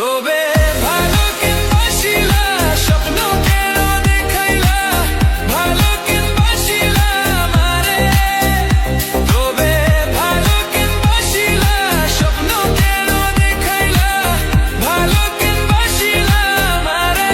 তবে ভালো কিনবাসিলা স্বপ্ন কেন দেখাইলা ভালো কিনবাসিলা আমারে তবে ভালো কিনবাসিলা স্বপ্ন কেন দেখাইলা ভালো কিনবাসিলা আমারে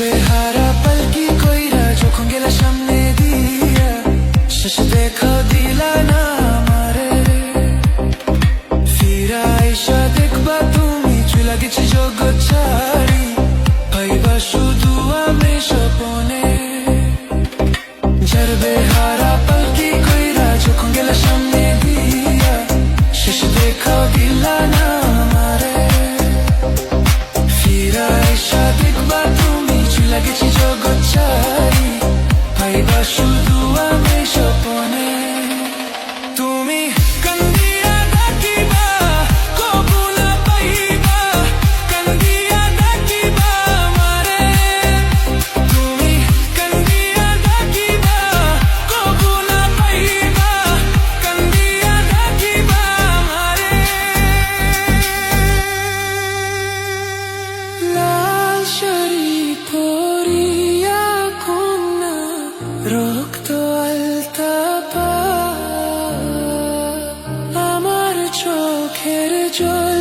বেহারা পালকি কইরা যখন গেলা সামনে দিয়া শেষ দেখা দিলা না আমারে ফিরা আইসা দেখবা তুমি চুলা গেছি জগৎ ছাড়ি পাইবা শুধু আমি স্বপনে যার বেহারা পালকি কইরা যখন গেলা সামনে দিয়া শেষ দেখা দিলা না আমারে ফিরা আইসা দেখবা লাগেছি জগৎ ছাড়ি পাইবা শুধু আমি স্বপনে তুমি কান্দিয়া ডাকিবা কবু না পাইবা কান্দিয়া ডাকিবা আমারে তুমি কান্দিয়া ডাকিবা কবু না পাইবা কান্দিয়া ডাকিবা আমারে লাল শাড়ি পরিয়া কন্যা রক্ত আলতা আমার চোখের জল